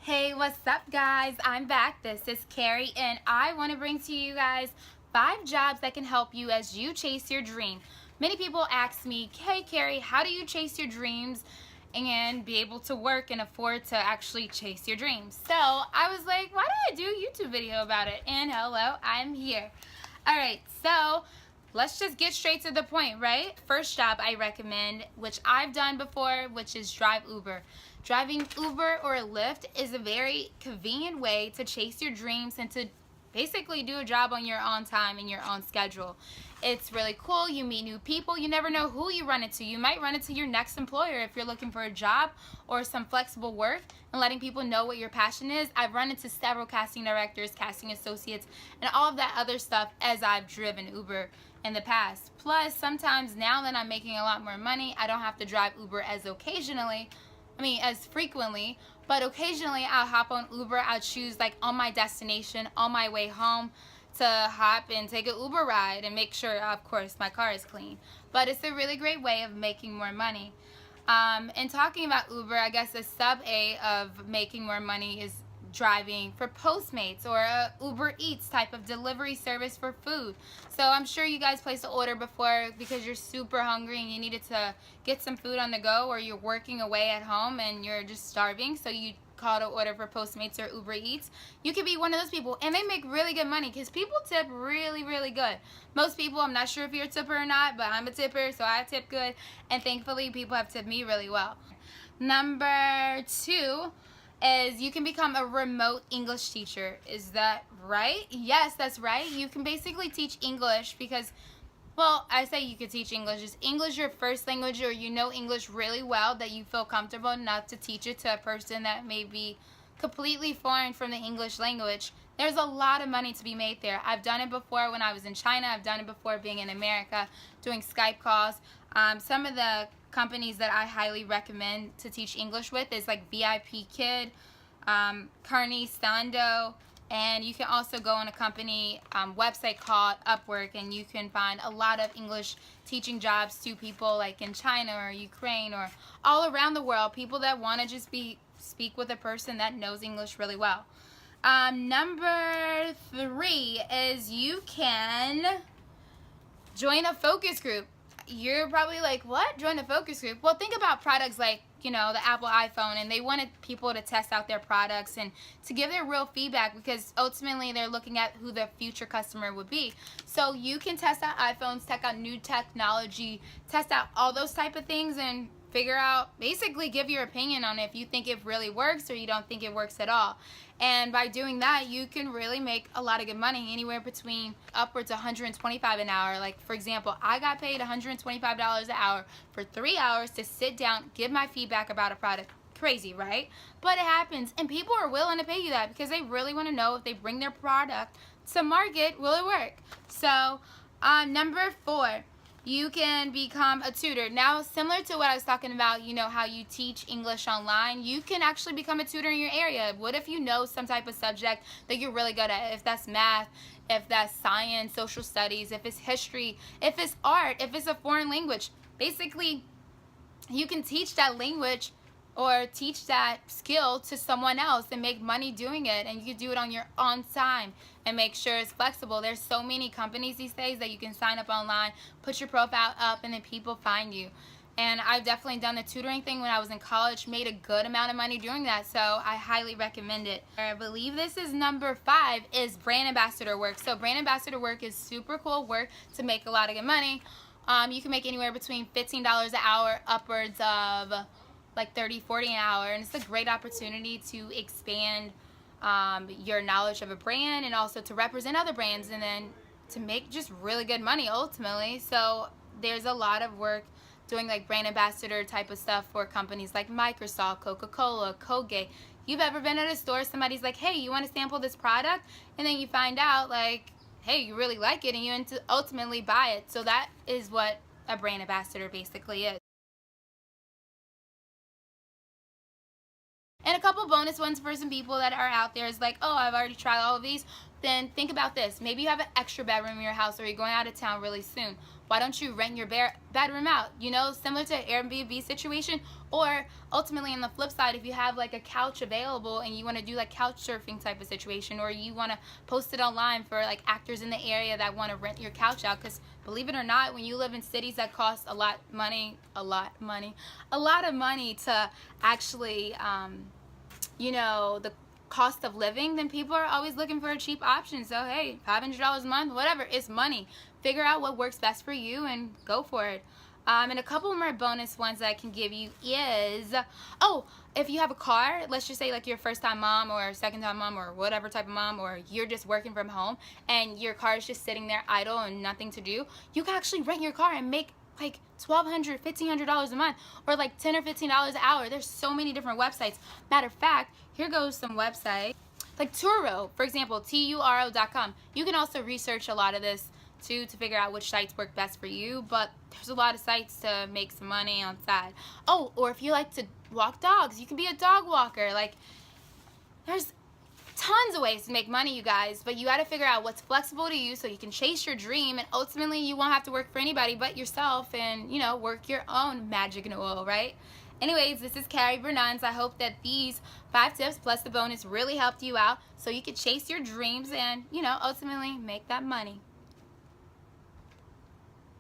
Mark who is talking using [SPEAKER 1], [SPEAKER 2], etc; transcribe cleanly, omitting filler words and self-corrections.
[SPEAKER 1] Hey, what's up guys? I'm back. This is Carrie and I want to bring to you guys 5 jobs that can help you as you chase your dream. Many people ask me, hey Carrie, how do you chase your dreams and be able to work and afford to actually chase your dreams? So I was like, why don't I do a YouTube video about it? And hello, I'm here. Alright, so let's just get straight to the point, right? First job I recommend, which I've done before, which is drive Uber. Driving Uber or Lyft is a very convenient way to chase your dreams and to basically do a job on your own time and your own schedule. It's really cool. You meet new people. You never know who you run into. You might run into your next employer if you're looking for a job or some flexible work, and letting people know what your passion is. I've run into several casting directors, casting associates, and all of that other stuff as I've driven Uber in the past. Plus, sometimes now that I'm making a lot more money, I don't have to drive Uber as frequently, but occasionally I'll hop on Uber. I'll choose like on my destination, on my way home, to hop and take an Uber ride and make sure, of course, my car is clean. But it's a really great way of making more money. And talking about Uber, I guess a sub-A of making more money is driving for Postmates or a Uber Eats type of delivery service for food. So I'm sure you guys placed an order before because you're super hungry and you needed to get some food on the go, or you're working away at home and you're just starving, so you call to order for Postmates or Uber Eats. You could be one of those people, and they make really good money because people tip really good. Most people, I'm not sure if you're a tipper or not, but I'm a tipper, so I tip good, and thankfully people have tipped me really well. Number 2 is you can become a remote English teacher. Is that right? Yes, that's right. You can basically teach English because, well, I say you could teach English. Is English your first language, or you know English really well that you feel comfortable enough to teach it to a person that may be completely foreign from the English language? There's a lot of money to be made there. I've done it before when I was in China. I've done it before being in America, doing Skype calls. Some of the companies that I highly recommend to teach English with is like VIP Kid, Kearney Stando, and you can also go on a company website called Upwork, and you can find a lot of English teaching jobs to people like in China or Ukraine or all around the world, people that want to just speak with a person that knows English really well. Number 3 is you can join a focus group. You're probably like, what? Join a focus group? Well, think about products like, you know, the Apple iPhone, and they wanted people to test out their products and to give their real feedback, because ultimately they're looking at who the future customer would be. So you can test out iPhones, test out new technology, test out all those type of things, and figure out, basically give your opinion on if you think it really works or you don't think it works at all. And by doing that, you can really make a lot of good money, anywhere between upwards of $125 an hour. Like, for example, I got paid $125 an hour for 3 hours to sit down, give my feedback about a product. Crazy, right? But it happens, and people are willing to pay you that because they really want to know if they bring their product to market, will it work? So, number 4. You can become a tutor. Now, similar to what I was talking about, you know, how you teach English online, you can actually become a tutor in your area. What if you know some type of subject that you're really good at? If that's math, if that's science, social studies, if it's history, if it's art, if it's a foreign language. Basically, you can teach that language or teach that skill to someone else and make money doing it, and you can do it on your own time and make sure it's flexible. There's so many companies these days that you can sign up online, put your profile up, and then people find you. And I've definitely done the tutoring thing when I was in college, made a good amount of money doing that, so I highly recommend it. I believe this is number 5, is brand ambassador work. So brand ambassador work is super cool work to make a lot of good money. You can make anywhere between $15 an hour upwards of like $30, $40 an hour, and it's a great opportunity to expand your knowledge of a brand, and also to represent other brands, and then to make just really good money ultimately. So there's a lot of work doing like brand ambassador type of stuff for companies like Microsoft, Coca-Cola, Colgate. You've ever been at a store, somebody's like, hey, you want to sample this product? And then you find out like, hey, you really like it, and you ultimately buy it. So that is what a brand ambassador basically is. And a couple bonus ones for some people that are out there is like, oh, I've already tried all of these. Then think about this. Maybe you have an extra bedroom in your house, or you're going out of town really soon. why don't you rent your bedroom out? You know, similar to Airbnb situation. Or ultimately on the flip side, if you have like a couch available and you want to do like couch surfing type of situation, or you want to post it online for like actors in the area that want to rent your couch out, because believe it or not, when you live in cities that cost a lot of money to actually you know, the cost of living, then people are always looking for a cheap option. So hey, $500 a month, whatever, it's money. Figure out what works best for you and go for it. And a couple more bonus ones that I can give you is, oh, if you have a car, let's just say like you're a first-time mom or second-time mom or whatever type of mom, or you're just working from home and your car is just sitting there idle and nothing to do, you can actually rent your car and make like $1,200, $1,500 a month, or like $10 or $15 an hour. There's so many different websites. Matter of fact, here goes some websites. Like Tutor, for example, Turo.com. You can also research a lot of this too to figure out which sites work best for you, but there's a lot of sites to make some money on the side. Oh, or if you like to walk dogs, you can be a dog walker. Like, there's tons of ways to make money, you guys, but you got to figure out what's flexible to you so you can chase your dream, and ultimately you won't have to work for anybody but yourself, and you know, work your own magic in oil, right? Anyways, this is Carrie Bernunz. I hope that these 5 tips plus the bonus really helped you out so you could chase your dreams and, you know, ultimately make that money.